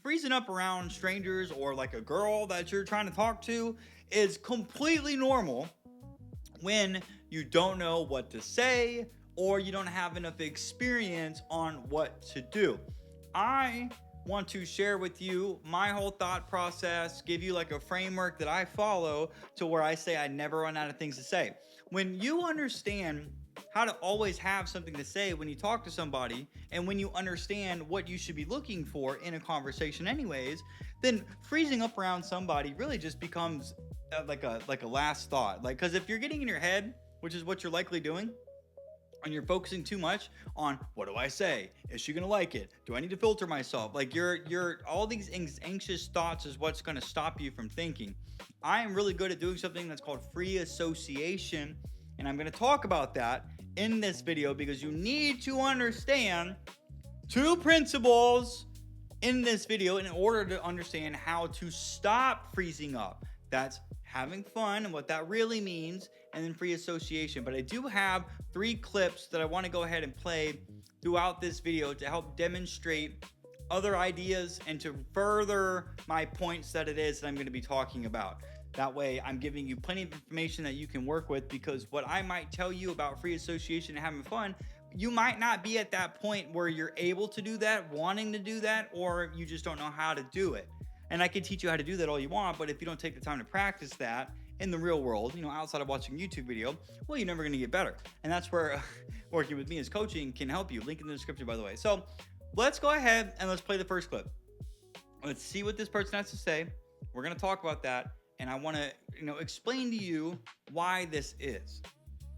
freezing up around strangers or like a girl that you're trying to talk to is completely normal when you don't know what to say or you don't have enough experience on what to do. I want to share with you my whole thought process, give you like a framework that I follow to where I say I never run out of things to say. When you understand how to always have something to say when you talk to somebody, and when you understand what you should be looking for in a conversation anyways, then freezing up around somebody really just becomes like a last thought. Like, because if you're getting in your head, which is what you're likely doing, and you're focusing too much on what do I say? Is she gonna like it? Do I need to filter myself? Like you're all these anxious thoughts is what's gonna stop you from thinking. I am really good at doing something that's called free association, and I'm gonna talk about that in this video because you need to understand two principles in this video in order to understand how to stop freezing up. That's having fun and what that really means, and then free association. But I do have 3 clips that I want to go ahead and play throughout this video to help demonstrate other ideas and to further my points that it is that I'm going to be talking about. That way I'm giving you plenty of information that you can work with, because what I might tell you about free association and having fun, you might not be at that point where you're able to do that, wanting to do that, or you just don't know how to do it. And I can teach you how to do that all you want, but if you don't take the time to practice that in the real world, outside of watching a YouTube video, well, you're never going to get better. And that's where working with me as coaching can help you. Link in the description, by the way. So let's go ahead and let's play the first clip. Let's see what this person has to say. We're going to talk about that. And I want to, explain to you why this is.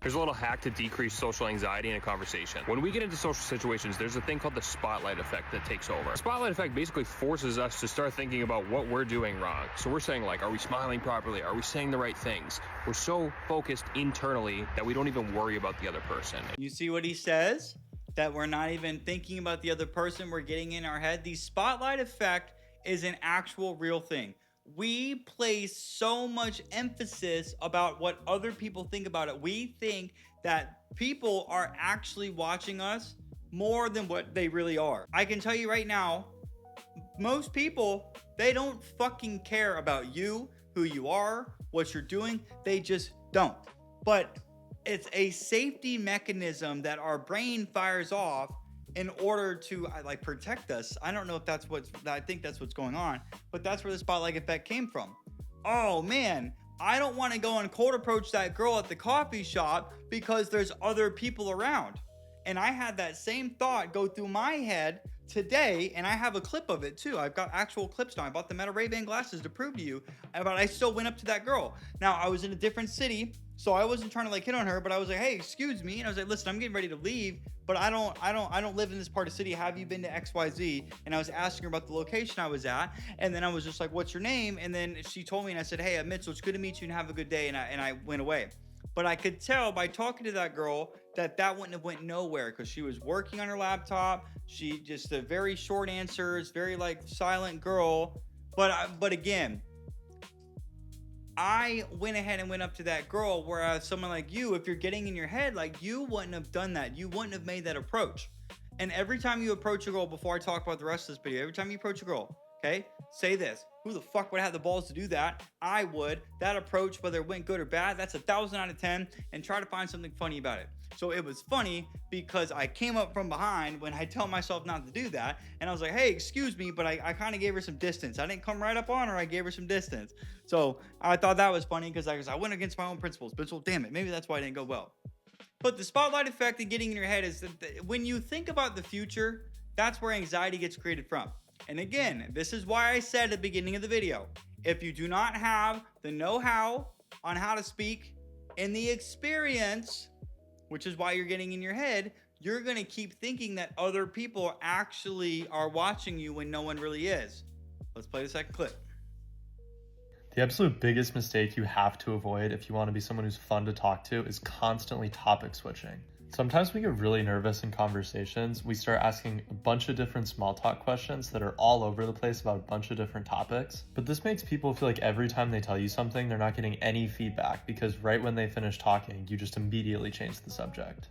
Here's a little hack to decrease social anxiety in a conversation. When we get into social situations, there's a thing called the spotlight effect that takes over. The spotlight effect basically forces us to start thinking about what we're doing wrong. So we're saying like, are we smiling properly? Are we saying the right things? We're so focused internally that we don't even worry about the other person. You see what he says? That we're not even thinking about the other person. We're getting in our head. The spotlight effect is an actual real thing. We place so much emphasis about what other people think about it. We think that people are actually watching us more than what they really are. I can tell you right now, most people, they don't fucking care about you, who you are, what you're doing. They just don't. But it's a safety mechanism that our brain fires off in order to protect us. I don't know if I think that's what's going on, but that's where the spotlight effect came from. Oh man, I don't want to go and cold approach that girl at the coffee shop because there's other people around. And I had that same thought go through my head today, and I have a clip of it too. I've got actual clips now. I bought the Meta Ray-Ban glasses to prove to you, but I still went up to that girl. Now I was in a different city, so I wasn't trying to hit on her, but I was like, hey, excuse me. And I was like, listen, I'm getting ready to leave, but I don't live in this part of the city. Have you been to XYZ? And I was asking her about the location I was at. And then I was just like, what's your name? And then she told me, and I said, hey, I'm Mitchell. It's good to meet you and have a good day. And I went away. But I could tell by talking to that girl that wouldn't have went nowhere because she was working on her laptop. She just a very short answers, very silent girl. But again, I went ahead and went up to that girl, whereas someone like you, if you're getting in your head, you wouldn't have done that. You wouldn't have made that approach. And every time you approach a girl, before I talk about the rest of this video, every time you approach a girl, okay, say this. Who the fuck would have the balls to do that? I would. That approach, whether it went good or bad, that's 1,000 out of 10, and try to find something funny about it. So it was funny because I came up from behind when I tell myself not to do that, and I was like, hey, excuse me, but I kind of gave her some distance. I didn't come right up on her. I gave her some distance. So I thought that was funny because I went against my own principles. But well, damn it, maybe that's why it didn't go well. But the spotlight effect and getting in your head is that when you think about the future, that's where anxiety gets created from. And again, this is why I said at the beginning of the video, if you do not have the know-how on how to speak and the experience, which is why you're getting in your head, you're going to keep thinking that other people actually are watching you when no one really is. Let's play the second clip. The absolute biggest mistake you have to avoid if you want to be someone who's fun to talk to is constantly topic switching. Sometimes we get really nervous in conversations. We start asking a bunch of different small talk questions that are all over the place about a bunch of different topics. But this makes people feel like every time they tell you something, they're not getting any feedback because right when they finish talking, you just immediately change the subject.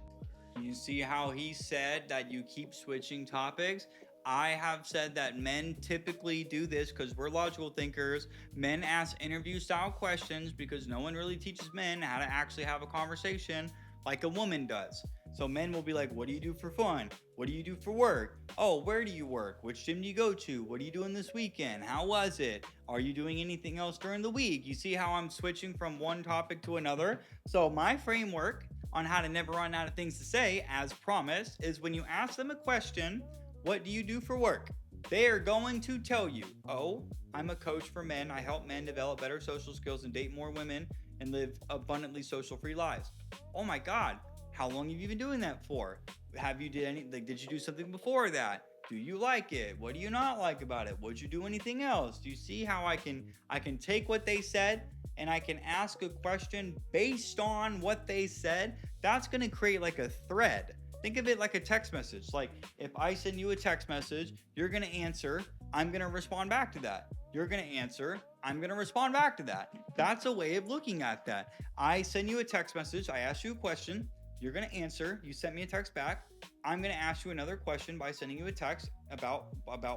You see how he said that you keep switching topics? I have said that men typically do this because we're logical thinkers. Men ask interview style questions because no one really teaches men how to actually have a conversation like a woman does. So men will be like, what do you do for fun? What do you do for work? Oh, where do you work? Which gym do you go to? What are you doing this weekend? How was it? Are you doing anything else during the week? You see how I'm switching from one topic to another? So my framework on how to never run out of things to say, as promised, is when you ask them a question, what do you do for work? They are going to tell you, oh, I'm a coach for men. I help men develop better social skills and date more women and live abundantly social free lives. Oh my God. How long have you been doing that for? Did you do something before that? Do you like it? What do you not like about it? Would you do anything else? Do you see how I can take what they said and I can ask a question based on what they said? That's going to create like a thread. Think of it like a text message. Like if I send you a text message, you're going to answer, I'm going to respond back to that. You're going to answer, I'm going to respond back to that. That's a way of looking at that. I send you a text message, I ask you a question, you're going to answer, you sent me a text back, I'm going to ask you another question by sending you a text about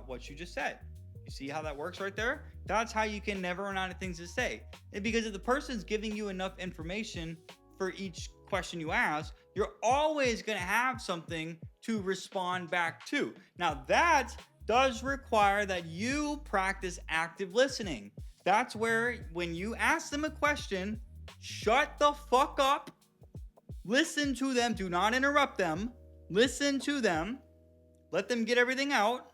what you just said. You see how that works right there? That's how you can never run out of things to say. And because if the person's giving you enough information for each question you ask, you're always going to have something to respond back to. Now that does require that you practice active listening. That's where when you ask them a question, shut the fuck up, listen to them, do not interrupt them, listen to them, let them get everything out.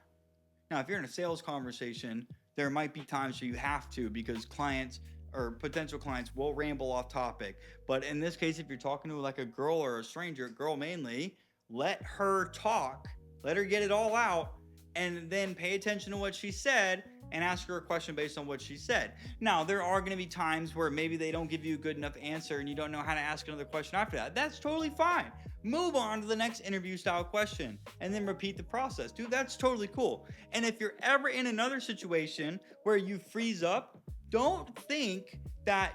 Now, if you're in a sales conversation, there might be times where you have to because clients or potential clients will ramble off topic. But in this case, if you're talking to like a girl or a stranger, girl mainly, let her talk, let her get it all out, and then pay attention to what she said and ask her a question based on what she said. Now, there are going to be times where maybe they don't give you a good enough answer and you don't know how to ask another question after that. That's totally fine. Move on to the next interview style question and then repeat the process. Dude, that's totally cool. And if you're ever in another situation where you freeze up, don't think that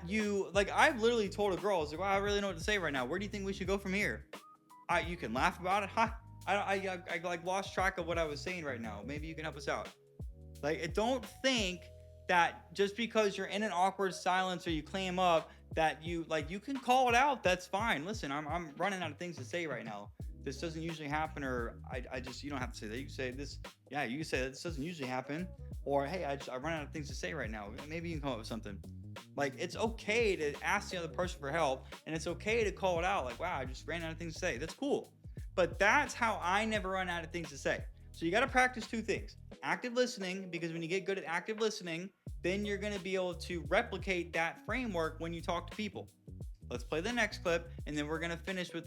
I've literally told a girl, I was like, well, I really know what to say right now. Where do you think we should go from here? You can laugh about it. I lost track of what I was saying right now. Maybe you can help us out. Don't think that just because you're in an awkward silence or you clam up that you can call it out. That's fine. Listen, I'm running out of things to say right now. This doesn't usually happen, or you don't have to say that. You can say this. Yeah, you can say that this doesn't usually happen, or hey, I run out of things to say right now. Maybe you can come up with something. It's okay to ask the other person for help, and it's okay to call it out. Wow, I just ran out of things to say. That's cool. But that's how I never run out of things to say. So you got to practice two things. Active listening, because when you get good at active listening, then you're going to be able to replicate that framework when you talk to people. Let's play the next clip, and then we're going to finish with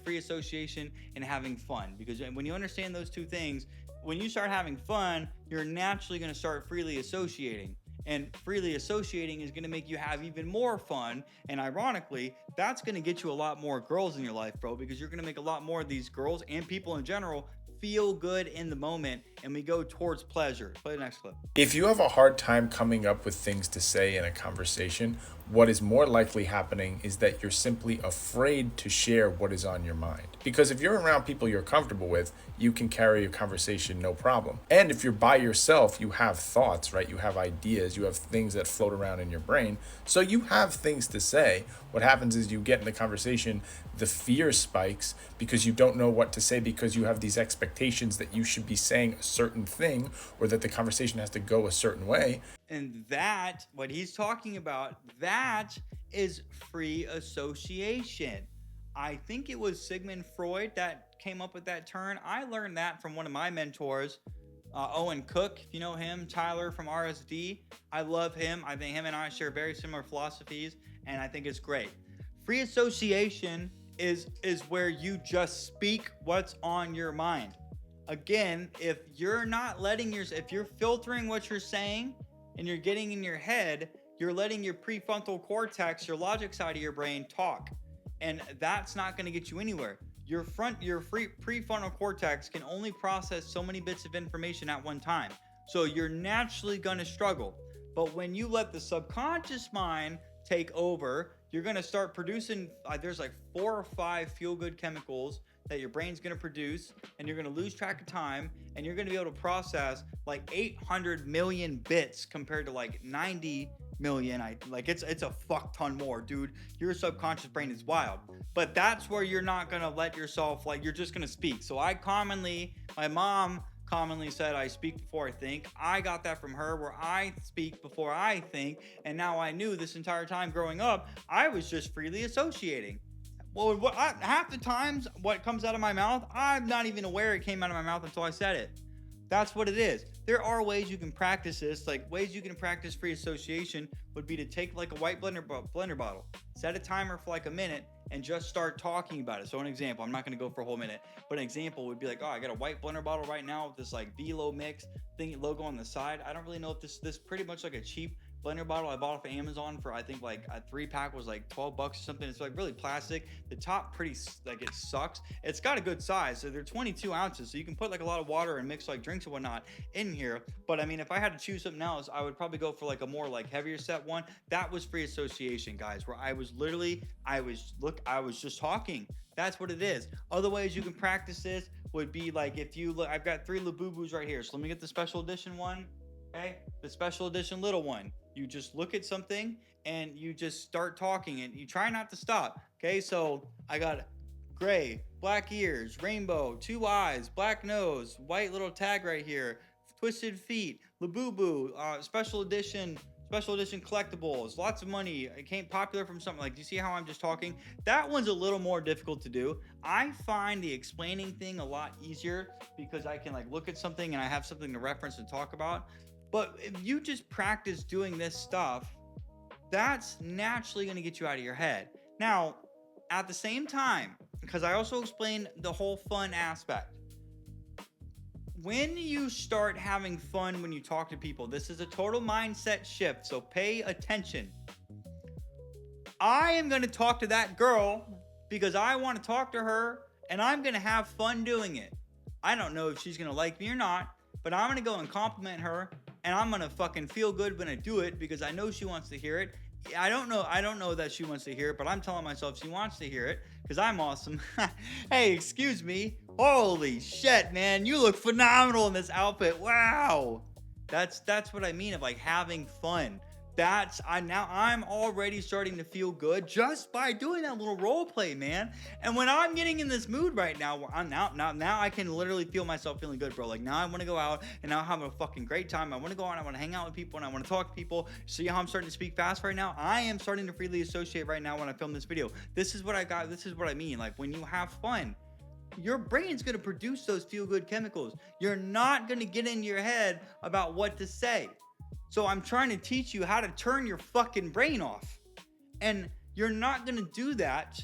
free association and having fun. Because when you understand those two things, when you start having fun, you're naturally going to start freely associating. And freely associating is going to make you have even more fun. And ironically, that's going to get you a lot more girls in your life, bro, because you're going to make a lot more of these girls and people in general feel good in the moment, and we go towards pleasure. Play the next clip. If you have a hard time coming up with things to say in a conversation, what is more likely happening is that you're simply afraid to share what is on your mind. Because if you're around people you're comfortable with, you can carry a conversation no problem. And if you're by yourself, you have thoughts, right? You have ideas, you have things that float around in your brain. So you have things to say. What happens is you get in the conversation, the fear spikes because you don't know what to say, because you have these expectations that you should be saying a certain thing or that the conversation has to go a certain way. And that, what he's talking about, that is free association. I think it was Sigmund Freud that came up with that term. I learned that from one of my mentors, Owen Cook, if you know him, Tyler from RSD. I love him. I think him and I share very similar philosophies, and I think it's great. Free association is where you just speak what's on your mind. Again, if you're not if you're filtering what you're saying and you're getting in your head, you're letting your prefrontal cortex, your logic side of your brain, talk. And that's not going to get you anywhere. Your prefrontal cortex can only process so many bits of information at one time. So you're naturally going to struggle. But when you let the subconscious mind take over, you're going to start producing, there's 4 or 5 feel-good chemicals that your brain's going to produce, and you're going to lose track of time, and you're going to be able to process like 800 million bits compared to like 90 million. It's a fuck ton more, dude. Your subconscious brain is wild. But that's where you're not going to let yourself, like, you're just going to speak. So my mom commonly said, I speak before I think. I got that from her, where I speak before I think. And now I knew this entire time growing up, I was just freely associating. Well, half the times what comes out of my mouth, I'm not even aware it came out of my mouth until I said it. That's what it is. There are ways you can practice this. Like, ways you can practice free association would be to take like a white blender bottle, set a timer for like a minute, and just start talking about it. So an example, I'm not going to go for a whole minute, but an example would be like, oh, I got a white blender bottle right now with this like Velo mix thing logo on the side. I don't really know if this pretty much like a cheap blender bottle I bought off of Amazon for, I think like a 3-pack was like $12 or something. It's like really plastic. The top pretty like it sucks. It's got a good size, so they're 22 ounces, so you can put like a lot of water and mix like drinks and whatnot in here. But I mean, if I had to choose something else, I would probably go for like a more like heavier set one. That was free association, guys, where I was just talking. That's what it is. Other ways you can practice this would be like, if you look, I've got 3 Labubus right here, so let me get the special edition one. Okay, the special edition little one. You just look at something and you just start talking, and you try not to stop. Okay, so I got gray, black ears, rainbow, 2 eyes, black nose, white little tag right here, twisted feet, Labubu, special edition collectibles, lots of money. It came popular from something. Like, do you see how I'm just talking? That one's a little more difficult to do. I find the explaining thing a lot easier because I can like look at something and I have something to reference and talk about. But if you just practice doing this stuff, that's naturally going to get you out of your head. Now, at the same time, because I also explained the whole fun aspect, when you start having fun when you talk to people, this is a total mindset shift, so pay attention. I am going to talk to that girl because I want to talk to her, and I'm going to have fun doing it. I don't know if she's going to like me or not, but I'm going to go and compliment her, and I'm going to fucking feel good when I do it because I know she wants to hear it. I don't know that she wants to hear it, but I'm telling myself she wants to hear it because I'm awesome. Hey, excuse me. Holy shit, man. You look phenomenal in this outfit. Wow. That's what I mean of like having fun. I'm already starting to feel good just by doing that little role play, man. And when I'm getting in this mood right now, where I'm now I can literally feel myself feeling good, bro. Like, now I want to go out and now I'm having a fucking great time. I want to go out and I want to hang out with people and I want to talk to people. See how I'm starting to speak fast right now? I am starting to freely associate right now when I film this video. This is what I got. This is what I mean. Like, when you have fun, your brain's going to produce those feel-good chemicals. You're not going to get in your head about what to say. So I'm trying to teach you how to turn your fucking brain off. And you're not going to do that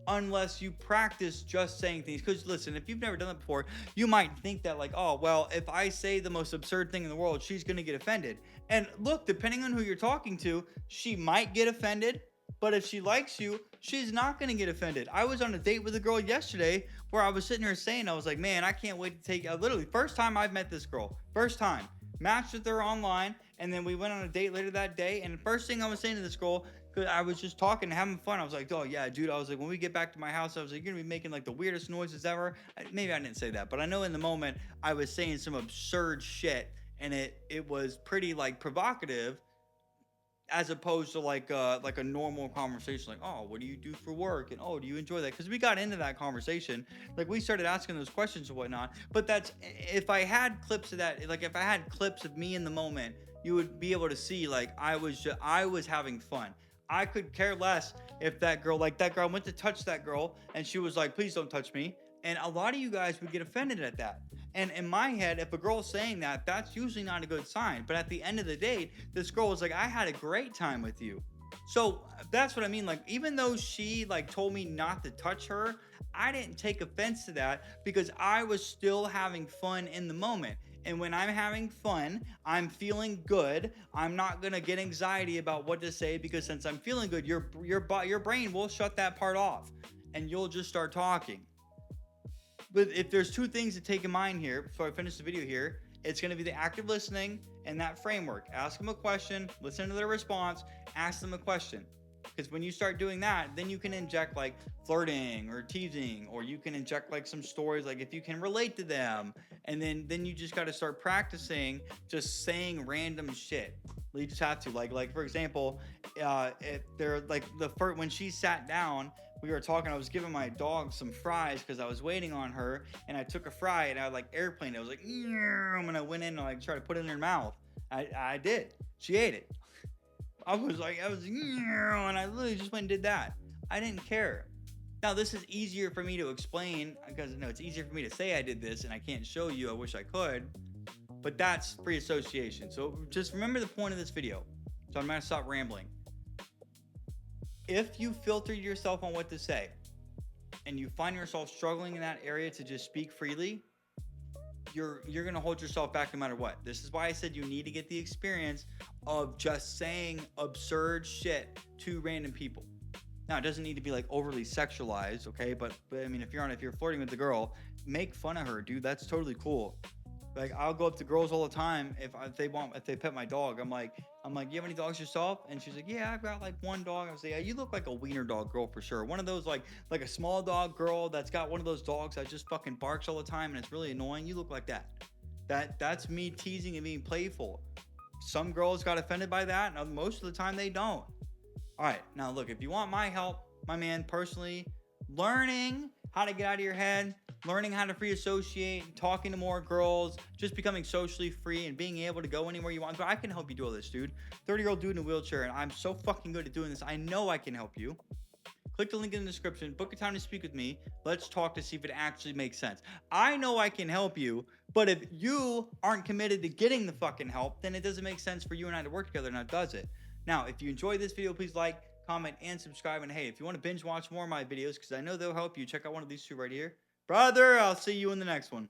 unless you practice just saying things. Because listen, if you've never done that before, you might think that like, oh, well, if I say the most absurd thing in the world, she's going to get offended. And look, depending on who you're talking to, she might get offended. But if she likes you, she's not going to get offended. I was on a date with a girl yesterday where I was sitting here saying, I was like, man, I can't wait to take, literally, first time I've met this girl. First time. Matched with her online, and then we went on a date later that day, and the first thing I was saying to this girl, because I was just talking, having fun, I was like, oh yeah, dude, I was like, when we get back to my house, I was like, you're gonna be making like the weirdest noises ever. Maybe I didn't say that, but I know in the moment I was saying some absurd shit, and it was pretty like provocative, as opposed to like a normal conversation, like, oh, what do you do for work, and oh, do you enjoy that? Because we got into that conversation, like we started asking those questions and whatnot. But that's, if I had clips of that, like if I had clips of me in the moment, you would be able to see like I was having fun. I could care less if that girl went to touch that girl and she was like, please don't touch me. And a lot of you guys would get offended at that. And in my head, if a girl's saying that, that's usually not a good sign. But at the end of the day, this girl was like, I had a great time with you. So that's what I mean. Like, even though she like told me not to touch her, I didn't take offense to that because I was still having fun in the moment. And when I'm having fun, I'm feeling good. I'm not going to get anxiety about what to say because since I'm feeling good, your brain will shut that part off and you'll just start talking. But if there's 2 things to take in mind here before I finish the video here, it's going to be the active listening and that framework. Ask them a question, listen to their response, ask them a question. Because when you start doing that, then you can inject like flirting or teasing, or you can inject like some stories, like if you can relate to them. And then you just got to start practicing just saying random shit. You just have to like for example, if they're like the first, when she sat down, we were talking, I was giving my dog some fries because I was waiting on her, and I took a fry and I like airplane. I was like, and I went in and like tried to put it in her mouth. I did. She ate it. I was and I literally just went and did that. I didn't care. Now this is easier for me to explain because it's easier for me to say I did this and I can't show you. I wish I could, but that's free association. So just remember the point of this video. So I'm gonna stop rambling. If you filter yourself on what to say and you find yourself struggling in that area to just speak freely, you're gonna hold yourself back no matter what. This is why I said you need to get the experience of just saying absurd shit to random people. Now it doesn't need to be like overly sexualized, okay? But I mean, if you're flirting with the girl, make fun of her, dude. That's totally cool. Like I'll go up to girls all the time if they pet my dog. I'm like, you have any dogs yourself? And she's like, yeah, I've got like one dog. I was like, yeah, you look like a wiener dog girl for sure. One of those like a small dog girl that's got one of those dogs that just fucking barks all the time and it's really annoying. You look like that. That's me teasing and being playful. Some girls got offended by that, and most of the time they don't. All right, now look, if you want my help, my man, personally, learning how to get out of your head, learning how to free associate, talking to more girls, just becoming socially free and being able to go anywhere you want. So I can help you do all this, dude. 30-year-old dude in a wheelchair, and I'm so fucking good at doing this. I know I can help you. Click the link in the description, book a time to speak with me. Let's talk to see if it actually makes sense. I know I can help you, but if you aren't committed to getting the fucking help, then it doesn't make sense for you and I to work together, now does it? Now, if you enjoyed this video, please like, comment, and subscribe. And hey, if you want to binge watch more of my videos, because I know they'll help you, check out one of these two right here. Brother, I'll see you in the next one.